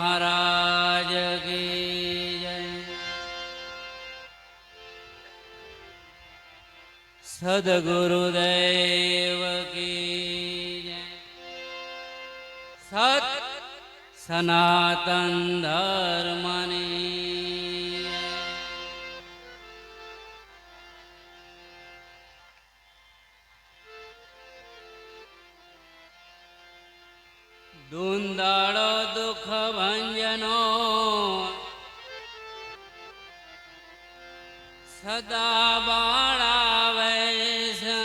महाराज की जय। सद्गुरुदेव की जय। सत सनातन धर्मनी દુંદાળો દુઃખ ભંજનો સદા બાળાવે છે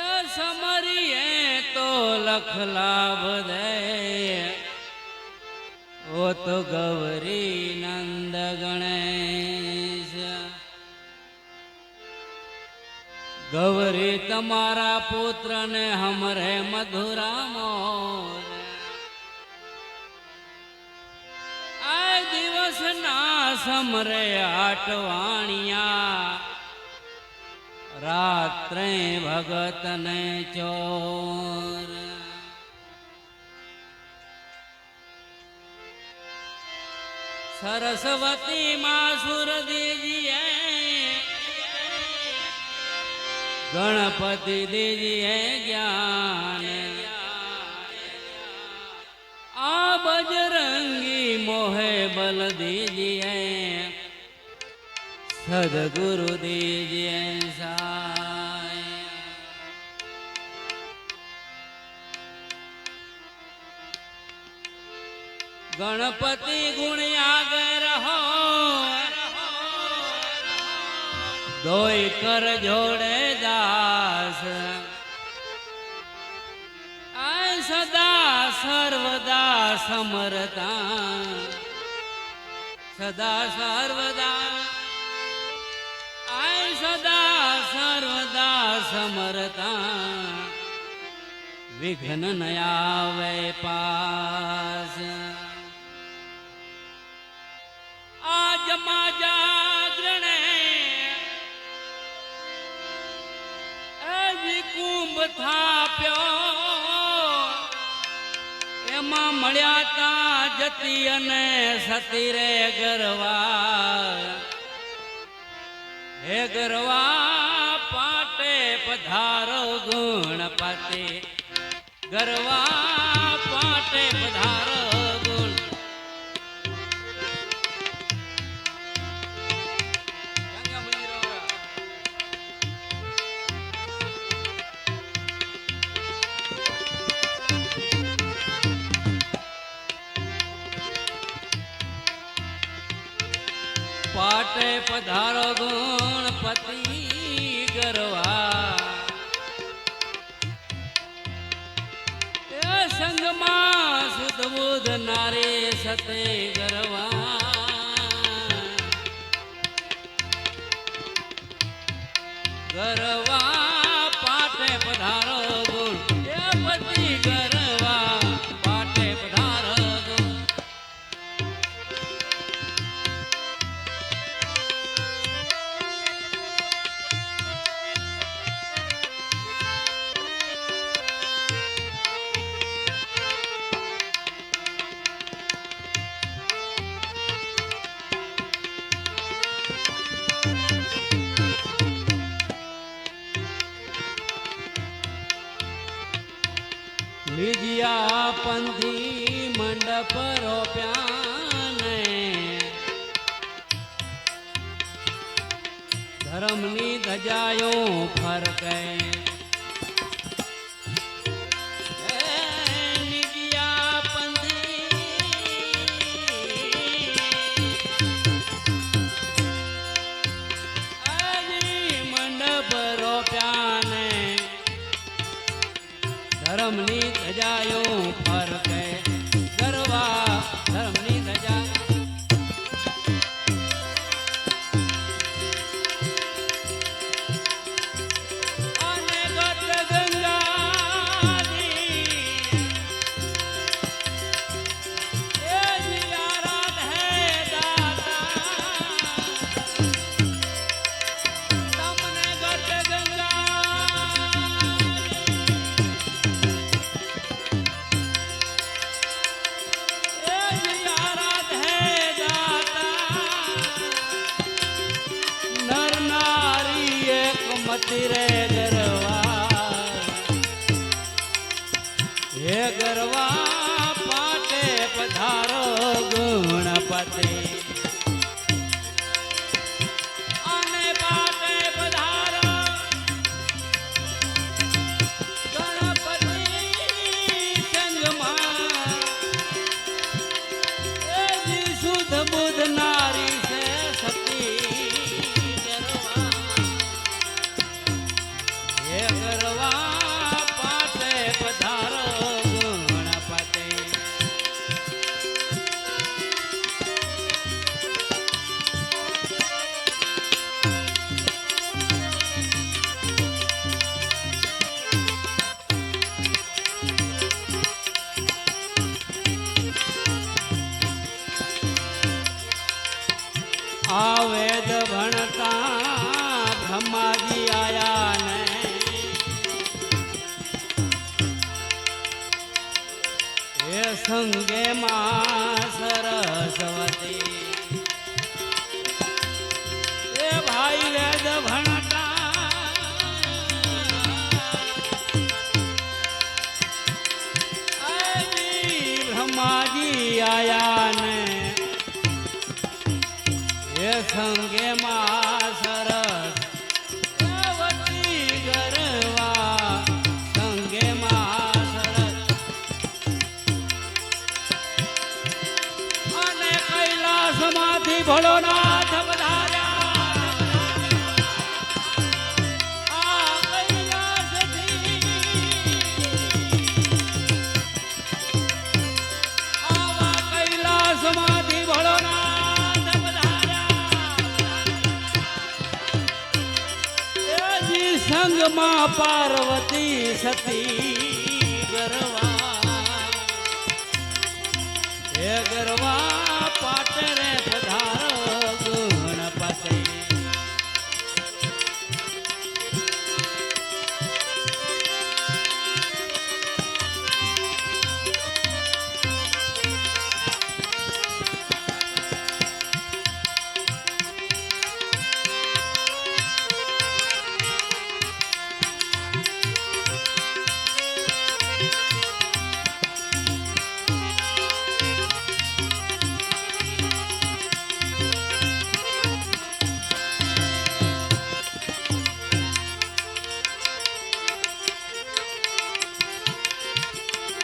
એ સમરીએ તો લખ લાભ દે ઓ તો ગૌરી નંદ ગણેશ ગૌરી તમારા પુત્ર ને હમરે મધુરા મોર આ દિવસ ના સમરે આટવાણિયા રાત્રે ભગત ને ચોર સરસ્વતી માં સુરદેજીએ गणपति दीजिए ज्ञान आ बजरंगी मोहे बल दीजिए सद्गुरु दीजिए साय गणपति गुण आगर हो दोई कर जोड़े दास आय सदा सर्वदा समरता सदा सर्वदा आय सदा सर्वदा समरता विघ्न न आवे पास आज मा जागरणे કુંભ થાપ્યો એમાં મળ્યા તા જતી અને સતી રે ગરવા હે ગરવા પાટે પધારો ગુણપતિ ગરવા પાટે પધારો ગુણ पाटे पधारो गुणपति गरवा संग मां सुध बुध नारे सते गरवा गरवा पाटे पधारो गुणपति गरवा पाटे पधारो लीजिया पंथी मंडप रोप्याने धर्मनी धजायो फरके लीजिया पंथी मंडप रोप्याने धर्मनी धजायो फरके गरवा धर्मनी धजा आने गत गंगा दी ए जियारा है दाता तमने गत गंगा રે ગરવા હે ગરવા પાટે પધારો ગુણપતિ અને પાટે પધારો ગણપતિ સંગમાં એ શુદ્ધ બુદ્ધ નારી છે સતી ગરવા હે ગરવા પાટે પધારો ગુણપતિ આ વેદ ભણતા બ્રહ્માજી આયા ને એ સંગે માં સરસ્વતી એ ભાઈ વેદ ભણતા બ્રહ્માજી આયા ને એ સંગે માં સરસ્વતી ગરવા સંગે માં સરસ અને કૈલાસમાંથી ભોળોનાથ પધાર્યા આ કૈલાસથી આવા કૈલાસમાંથી ભોળોનાથ સંગમાં પાર્વતી સતી ગરવા હે ગરવા પાટરે પધારો ગુણપતિ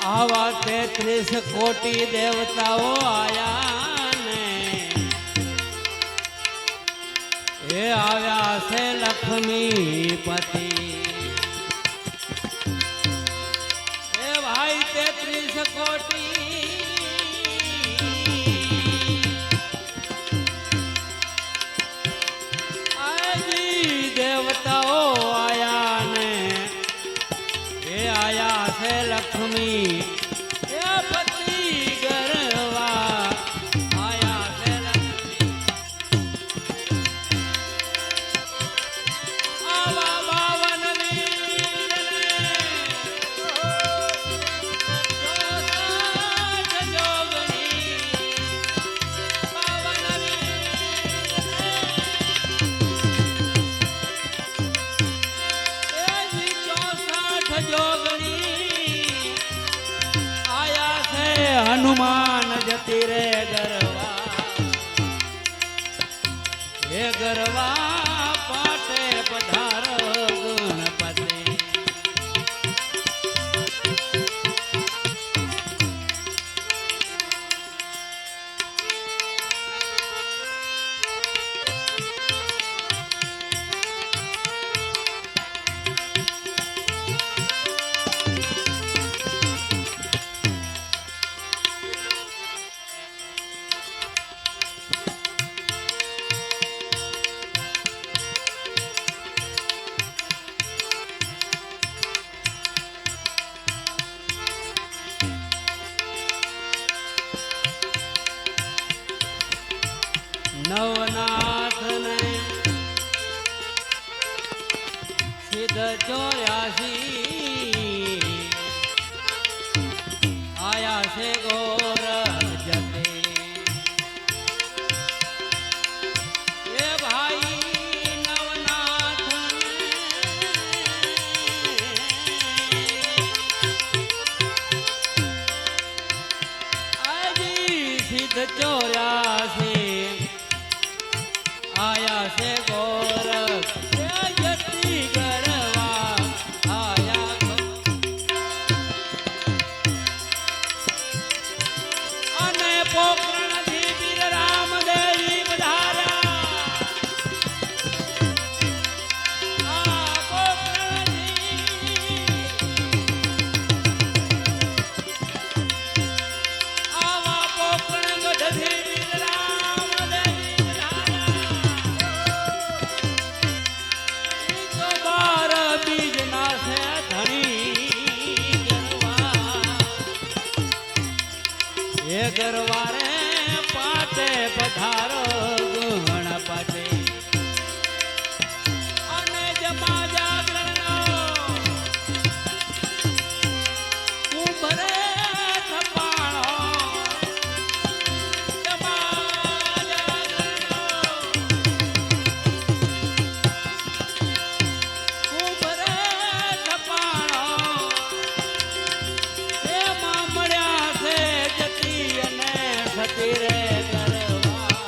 આવા 33 કોટી દેવતાઓ આયા ને એ આવ્યા છે લક્ષ્મીપતિ એ ભાઈ 33 કોટી આજી દેવતાઓ આયા ને એ આયા છે લક્ષ્મી એ પતિ ગરવા આયા છે લક્ષ્મી આવા 52 વીરને 64 જોગણી 52 વીરને 64 જોગણી આયા છે હનુમાન જતી રે ગરવા હે ગરવા પાટે પધારો ગુણપતિ નવનાથ ને સિદ્ધ 84 આયા છે ગોર જતે એ ભાઈ નવનાથ ચોર્યાસી આયા છે ગોરખ જતી ગરવા આયા અને પોકરણ થી વીર રામદેવી પધાર્યા આ પોકરણથી આવા પોકરણ ગઢથી વીર રામદેવી પધાર્યા તો બાર બીજ ના છે ધણી ગરવા એ ગરવારે પાટે પધારો ગણપતિ અને જમા જાગરણનો ઉભરે થપાણો જમા જાગરણનો ઉભરે થપાણો એમાં મળ્યા છે જતી અને સતી રે ગરવા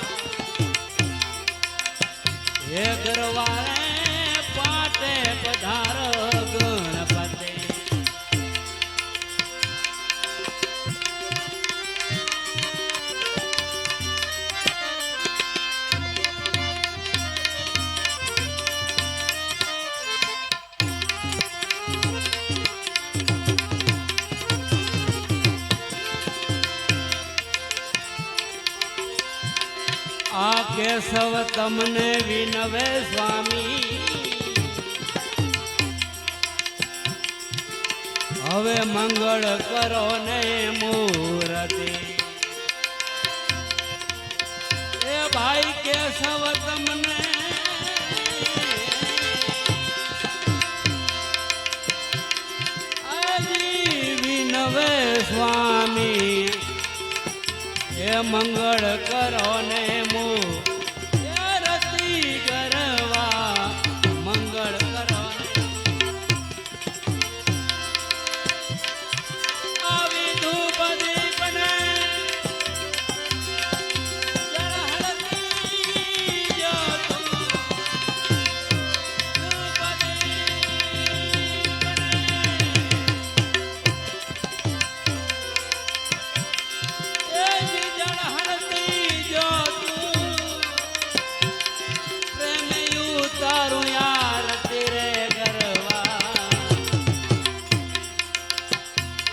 હે ગરવારે પાટે પધારો ગણપતિ આ કેશવ તમને વિનવે સ્વામી હવે મંગળ કરો ને મૂર્તિ એ ભાઈ કેશવ તમને આજી વિનવે સ્વામી એ મંગળ કરો ને રતી ગરવા મંગળ કરો ને આવી ધૂપ દીપ ને જળહળતી જ્યોતો ધૂપ દીપ ને એ જી જળહળતી જ્યોતું પ્રેમે ઉતારું યાર તેરે ગરવા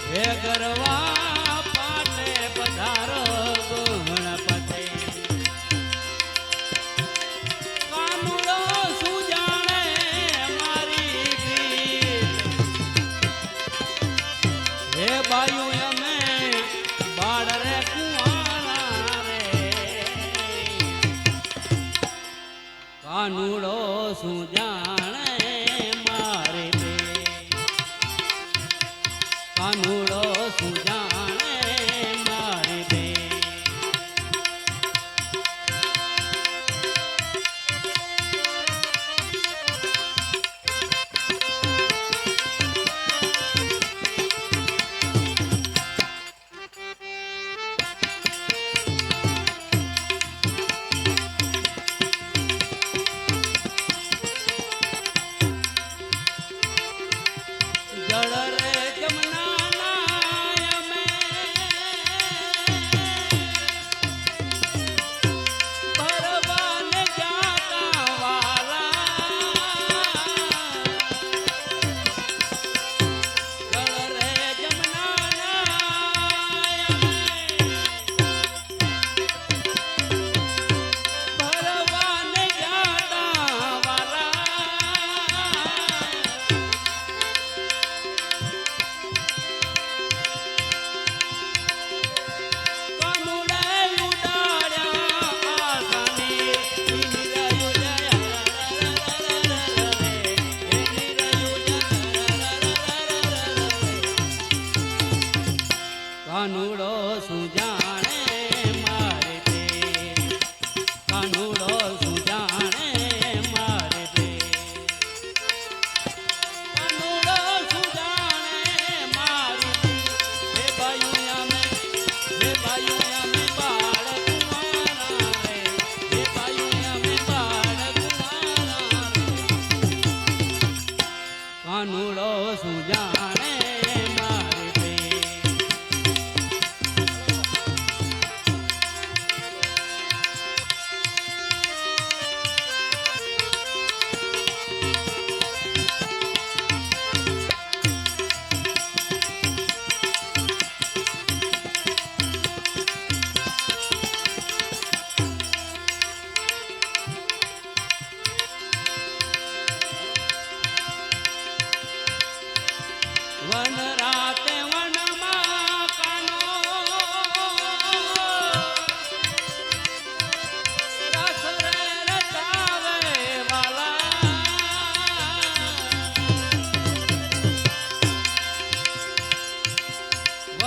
હે ગરવા પાટે પધારો ગણપતિ કાનુડો શું જાણે મારી ગીત હે બાયું અમે બાળ રે કુંવારા રે કાનુડો શું જાણે મારે બે કાનુડો શું જાણે મારે બે જળ રે જમના નાય અમે ભરવાને જાતા વાલા જળ રે જમના નાય અમે ભરવાને જાતા વાલા કાનુડો શું જાણે મારે તે કાનુડો શું જાણે મારે તે કાનુડો શું જાણે મારી હે ભાઈ અમે બાળ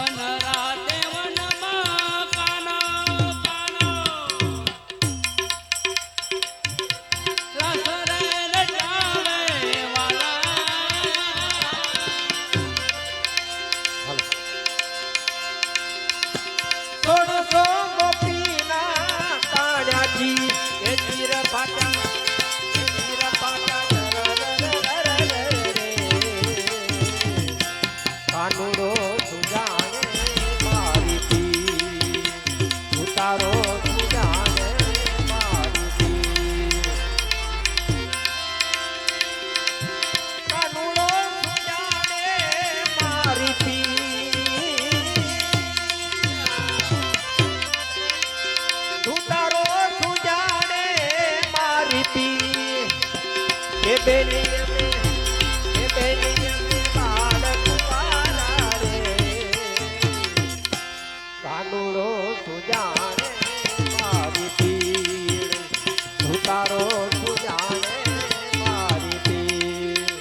વન રાતે વનમાં કાનો કાનો રસરે રટાવે વાલા સોળસો ગોપીના કાળાજી એ તીર પાટા કાનુડો સુજાને મારી પી ઉતારો સુજાને મારી પી કાનુડો સુજાને મારી પી ઉતારો સુજાને મારી પી એ બેની કાનુડો સુજાને મારી પીડ ઉતારો સુજાને મારી પીડ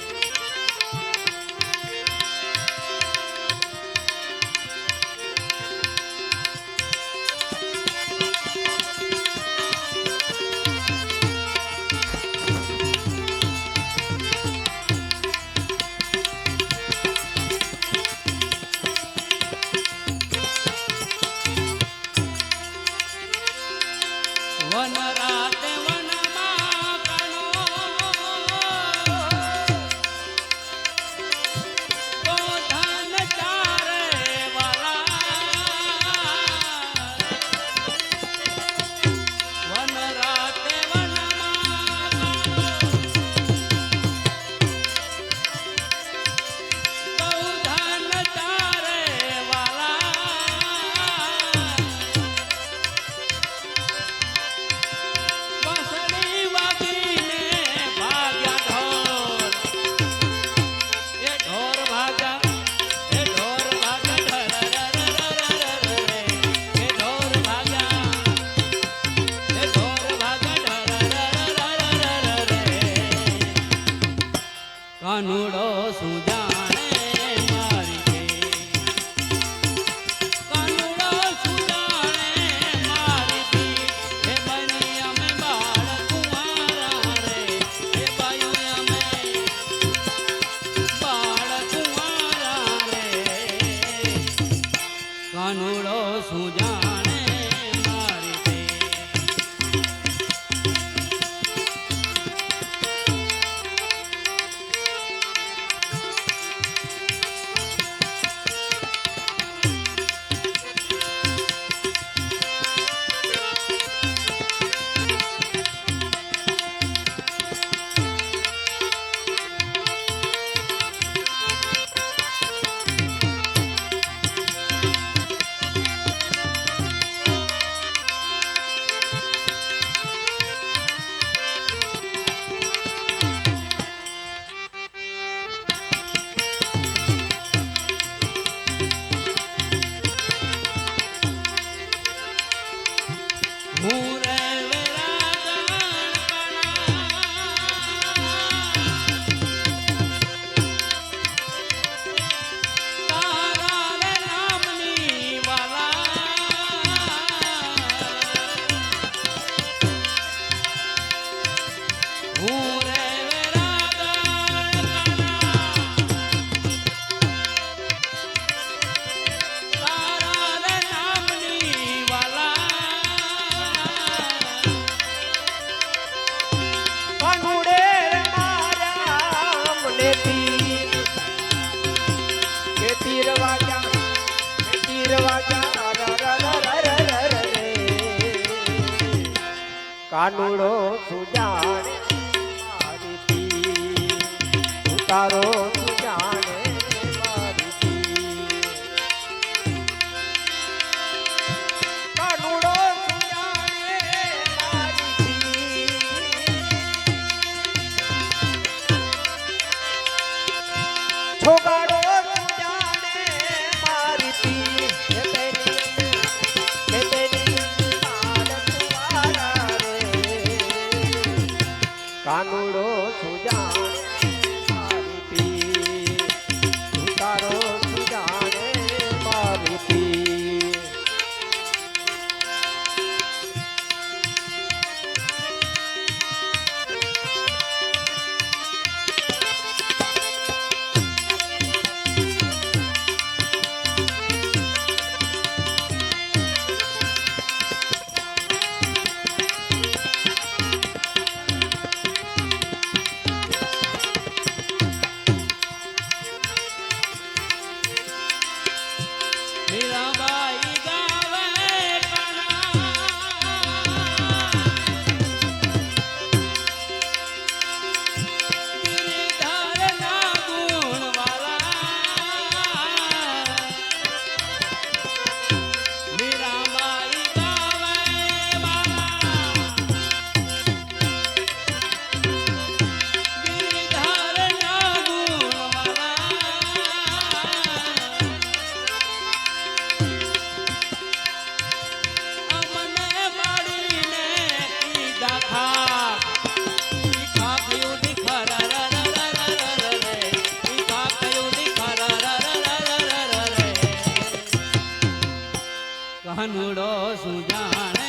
વન રાતે વનમાં કાનો તો ધન ચારે વાલા વન રાતે વનમાં તો ધન ચારે વાલા વાંસળી વાગીને ભાગ્યા ઢોર એ ઢોર ભાગ્યા એ ઢોર ભાગ્યા એ ઢોર ભાગ્યા કાનુડો સુજાણે મારી કાનુડો સુજાણે મારી હે બની અમે બાળ કુંવારા રે હે બાયું અમે બાળ કુંવારા રે કાનુડો સુજાણે મારી મુરે તારા નામની વાલા મુરે તારા નામની વાલા કાનુડે મારા મને તીર કે તીર વાગ્યા કાનુડો સુજાણે મારી પીર ઉતારો સુજાણે મારી પીર કાનુડો સુજાણે મારી પીર છોગાડો સુજાણે મારી પીર કાનુડો સુજાણે મારી પીર મારીથી મીરાબાઈ ગાવે કના ગિરધરના ગુણવાળા મીરાબાઈ ગાવે મારા ગિરધરના ગુણવાળા અમને મળીને કીધા ખાક ઈ ખાક કયું દીખા ર ર ર ર ર ર રે ઈ ખાક કયું દીખા ર ર ર ર ર ર રે કાનુડો સુજાણે